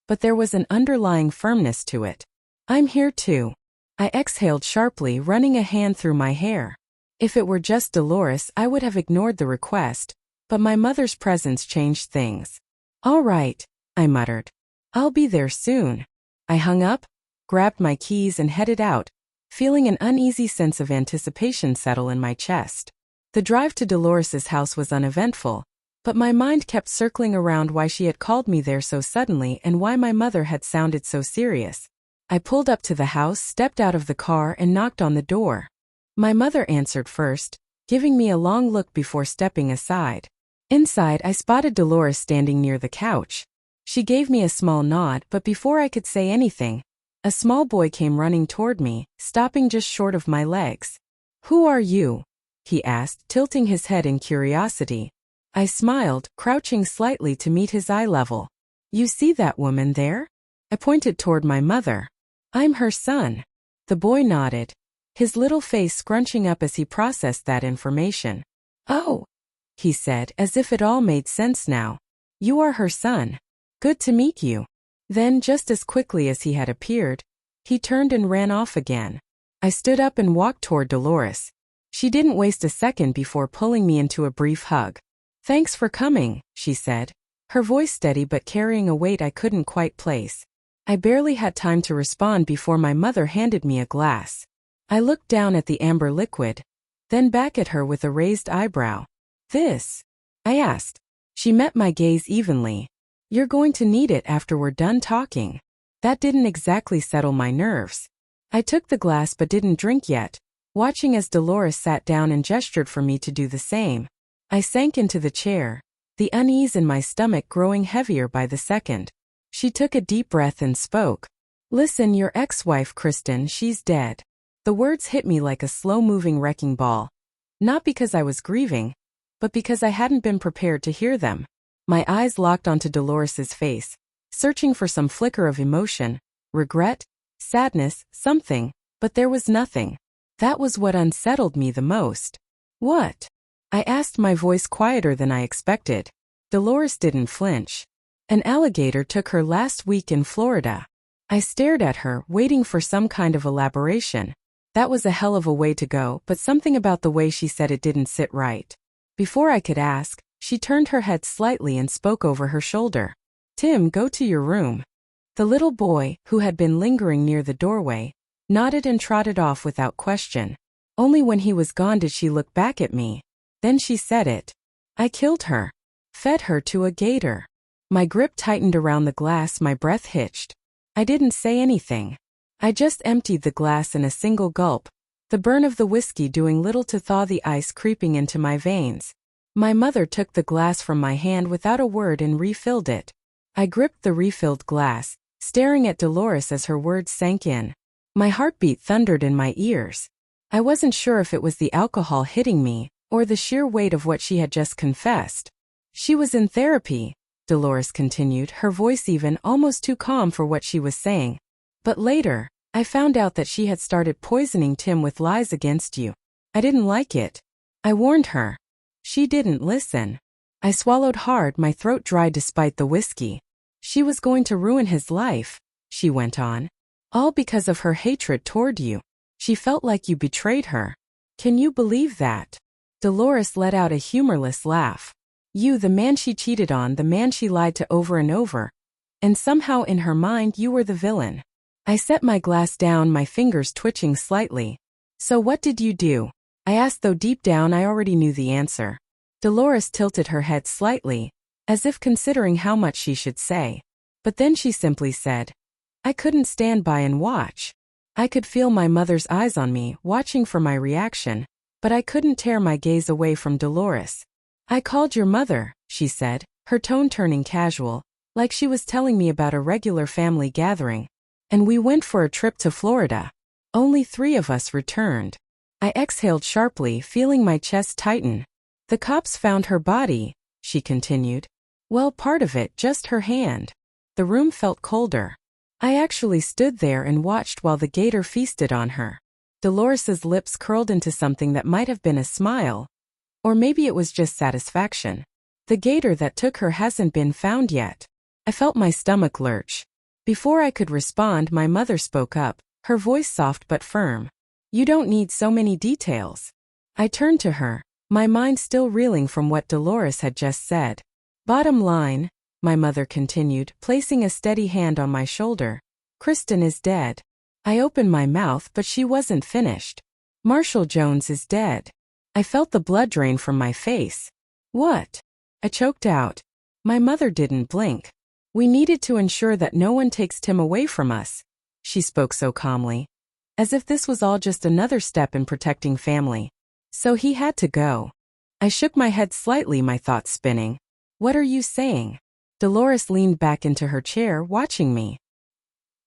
but there was an underlying firmness to it. I'm here too. I exhaled sharply, running a hand through my hair. If it were just Dolores, I would have ignored the request, but my mother's presence changed things. All right, I muttered. I'll be there soon. I hung up, grabbed my keys and headed out, feeling an uneasy sense of anticipation settle in my chest. The drive to Dolores's house was uneventful, but my mind kept circling around why she had called me there so suddenly and why my mother had sounded so serious. I pulled up to the house, stepped out of the car and knocked on the door. My mother answered first, giving me a long look before stepping aside. Inside, I spotted Dolores standing near the couch. She gave me a small nod, but before I could say anything, a small boy came running toward me, stopping just short of my legs. Who are you? He asked, tilting his head in curiosity. I smiled, crouching slightly to meet his eye level. You see that woman there? I pointed toward my mother. I'm her son. The boy nodded, his little face scrunching up as he processed that information. Oh, he said, as if it all made sense now. You are her son. Good to meet you. Then, just as quickly as he had appeared, he turned and ran off again. I stood up and walked toward Dolores. She didn't waste a second before pulling me into a brief hug. Thanks for coming, she said, her voice steady but carrying a weight I couldn't quite place. I barely had time to respond before my mother handed me a glass. I looked down at the amber liquid, then back at her with a raised eyebrow. This? I asked. She met my gaze evenly. You're going to need it after we're done talking. That didn't exactly settle my nerves. I took the glass but didn't drink yet, watching as Dolores sat down and gestured for me to do the same. I sank into the chair, the unease in my stomach growing heavier by the second. She took a deep breath and spoke. Listen, your ex-wife Kristen, she's dead. The words hit me like a slow-moving wrecking ball. Not because I was grieving, but because I hadn't been prepared to hear them. My eyes locked onto Dolores's face, searching for some flicker of emotion, regret, sadness, something, but there was nothing. That was what unsettled me the most. What? I asked, my voice quieter than I expected. Dolores didn't flinch. An alligator took her last week in Florida. I stared at her, waiting for some kind of elaboration. That was a hell of a way to go, but something about the way she said it didn't sit right. Before I could ask, she turned her head slightly and spoke over her shoulder. Tim, go to your room. The little boy, who had been lingering near the doorway, nodded and trotted off without question. Only when he was gone did she look back at me. Then she said it. I killed her. Fed her to a gator. My grip tightened around the glass, my breath hitched. I didn't say anything. I just emptied the glass in a single gulp, the burn of the whiskey doing little to thaw the ice creeping into my veins. My mother took the glass from my hand without a word and refilled it. I gripped the refilled glass, staring at Dolores as her words sank in. My heartbeat thundered in my ears. I wasn't sure if it was the alcohol hitting me, or the sheer weight of what she had just confessed. She was in therapy, Dolores continued, her voice even almost too calm for what she was saying. But later, I found out that she had started poisoning Tim with lies against you. I didn't like it. I warned her. She didn't listen. I swallowed hard, my throat dry despite the whiskey. She was going to ruin his life, she went on. All because of her hatred toward you. She felt like you betrayed her. Can you believe that? Dolores let out a humorless laugh. You, the man she cheated on, the man she lied to over and over. And somehow in her mind you were the villain. I set my glass down, my fingers twitching slightly. So what did you do? I asked, though deep down I already knew the answer. Dolores tilted her head slightly, as if considering how much she should say. But then she simply said, I couldn't stand by and watch. I could feel my mother's eyes on me, watching for my reaction, but I couldn't tear my gaze away from Dolores. I called your mother, she said, her tone turning casual, like she was telling me about a regular family gathering. And we went for a trip to Florida. Only 3 of us returned. I exhaled sharply, feeling my chest tighten. The cops found her body, she continued. Well, part of it, just her hand. The room felt colder. I actually stood there and watched while the gator feasted on her. Dolores's lips curled into something that might have been a smile. Or maybe it was just satisfaction. The gator that took her hasn't been found yet. I felt my stomach lurch. Before I could respond, my mother spoke up, her voice soft but firm. You don't need so many details. I turned to her, my mind still reeling from what Dolores had just said. Bottom line, my mother continued, placing a steady hand on my shoulder. Kristen is dead. I opened my mouth, but she wasn't finished. Marshall Jones is dead. I felt the blood drain from my face. What? I choked out. My mother didn't blink. We needed to ensure that no one takes Tim away from us. She spoke so calmly, as if this was all just another step in protecting family. So he had to go. I shook my head slightly, my thoughts spinning. What are you saying? Dolores leaned back into her chair, watching me.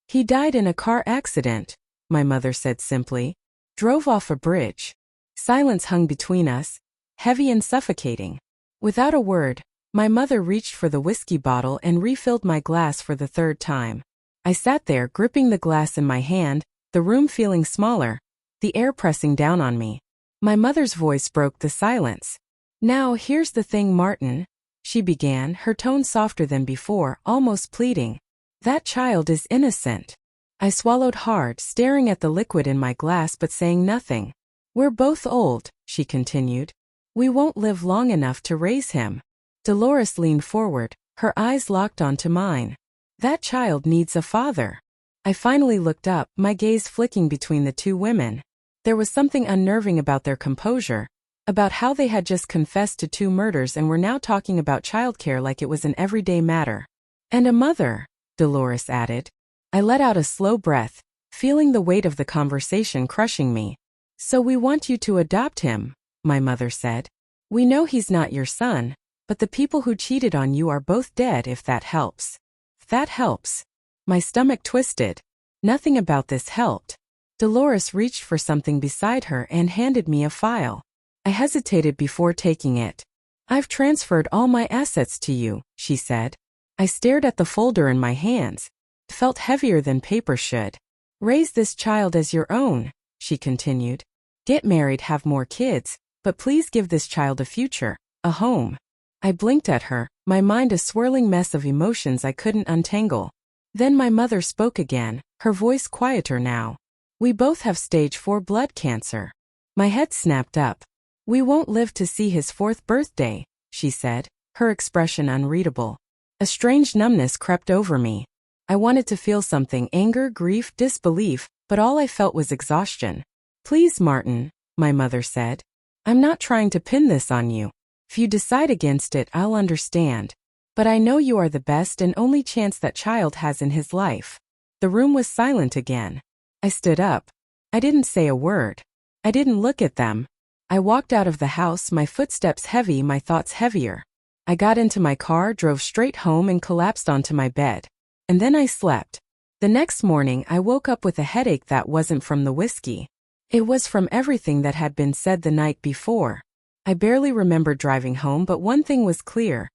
He died in a car accident, my mother said simply. Drove off a bridge. Silence hung between us, heavy and suffocating. Without a word, my mother reached for the whiskey bottle and refilled my glass for the 3rd time. I sat there, gripping the glass in my hand, the room feeling smaller, the air pressing down on me. My mother's voice broke the silence. Now here's the thing, Martin, she began, her tone softer than before, almost pleading. That child is innocent. I swallowed hard, staring at the liquid in my glass but saying nothing. We're both old, she continued. We won't live long enough to raise him. Dolores leaned forward, her eyes locked onto mine. That child needs a father. I finally looked up, my gaze flicking between the 2 women. There was something unnerving about their composure, about how they had just confessed to 2 murders and were now talking about childcare like it was an everyday matter. And a mother, Dolores added. I let out a slow breath, feeling the weight of the conversation crushing me. So we want you to adopt him, my mother said. We know he's not your son, but the people who cheated on you are both dead, if that helps. If that helps. My stomach twisted. Nothing about this helped. Dolores reached for something beside her and handed me a file. I hesitated before taking it. I've transferred all my assets to you, she said. I stared at the folder in my hands. It felt heavier than paper should. Raise this child as your own, she continued. Get married, have more kids, but please give this child a future, a home. I blinked at her, my mind a swirling mess of emotions I couldn't untangle. Then my mother spoke again, her voice quieter now. We both have stage 4 blood cancer. My head snapped up. We won't live to see his 4th birthday, she said, her expression unreadable. A strange numbness crept over me. I wanted to feel something, anger, grief, disbelief, but all I felt was exhaustion. Please, Martin, my mother said. I'm not trying to pin this on you. If you decide against it, I'll understand. But I know you are the best and only chance that child has in his life. The room was silent again. I stood up. I didn't say a word. I didn't look at them. I walked out of the house, my footsteps heavy, my thoughts heavier. I got into my car, drove straight home and collapsed onto my bed. And then I slept, The next morning I woke up with a headache that wasn't from the whiskey. It was from everything that had been said the night before. I barely remembered driving home, but one thing was clear.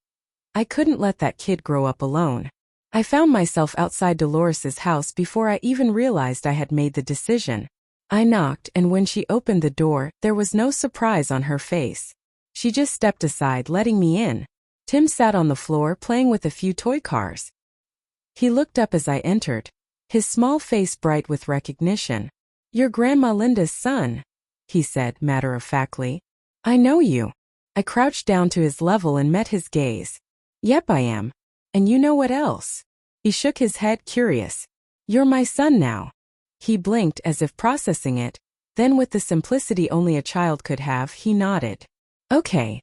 I couldn't let that kid grow up alone. I found myself outside Dolores's house before I even realized I had made the decision. I knocked, and when she opened the door, there was no surprise on her face. She just stepped aside, letting me in. Tim sat on the floor playing with a few toy cars. He looked up as I entered, his small face bright with recognition. "You're Grandma Linda's son," he said matter-of-factly. "I know you." I crouched down to his level and met his gaze. "Yep, I am. And you know what else?" He shook his head, curious. "You're my son now." He blinked as if processing it, then with the simplicity only a child could have, he nodded. Okay.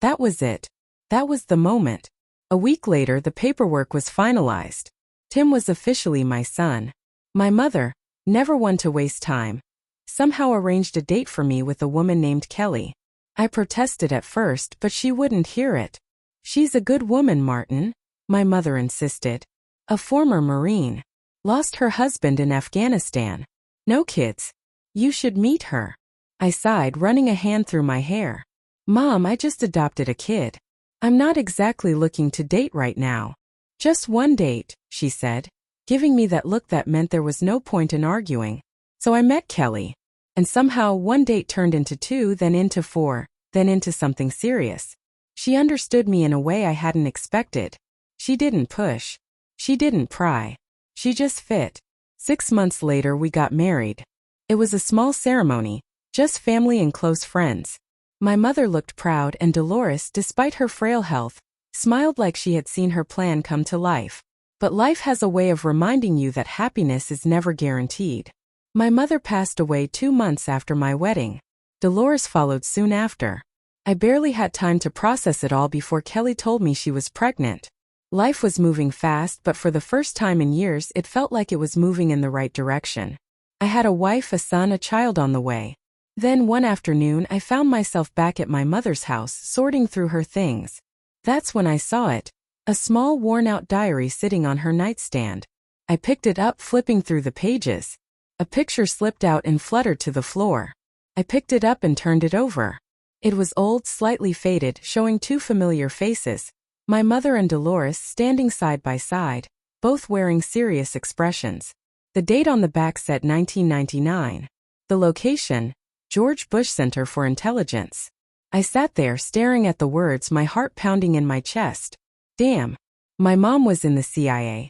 That was it. That was the moment. A week later, the paperwork was finalized. Tim was officially my son. My mother, never one to waste time, somehow arranged a date for me with a woman named Kelly. I protested at first, but she wouldn't hear it. "She's a good woman, Martin," my mother insisted. "A former Marine. Lost her husband in Afghanistan. No kids. You should meet her." I sighed, running a hand through my hair. "Mom, I just adopted a kid. I'm not exactly looking to date right now." "Just one date," she said, giving me that look that meant there was no point in arguing. So I met Kelly. And somehow one date turned into two, then into four, then into something serious. She understood me in a way I hadn't expected. She didn't push. She didn't pry. She just fit. 6 months later, we got married. It was a small ceremony, just family and close friends. My mother looked proud, and Dolores, despite her frail health, smiled like she had seen her plan come to life. But life has a way of reminding you that happiness is never guaranteed. My mother passed away 2 months after my wedding. Dolores followed soon after. I barely had time to process it all before Kelly told me she was pregnant. Life was moving fast, but for the first time in years it felt like it was moving in the right direction. I had a wife, a son, a child on the way. Then one afternoon I found myself back at my mother's house, sorting through her things. That's when I saw it. A small worn-out diary sitting on her nightstand. I picked it up, flipping through the pages. A picture slipped out and fluttered to the floor. I picked it up and turned it over. It was old, slightly faded, showing 2 familiar faces. My mother and Dolores standing side by side, both wearing serious expressions. The date on the back said 1999. The location, George Bush Center for Intelligence. I sat there staring at the words, my heart pounding in my chest. Damn. My mom was in the CIA,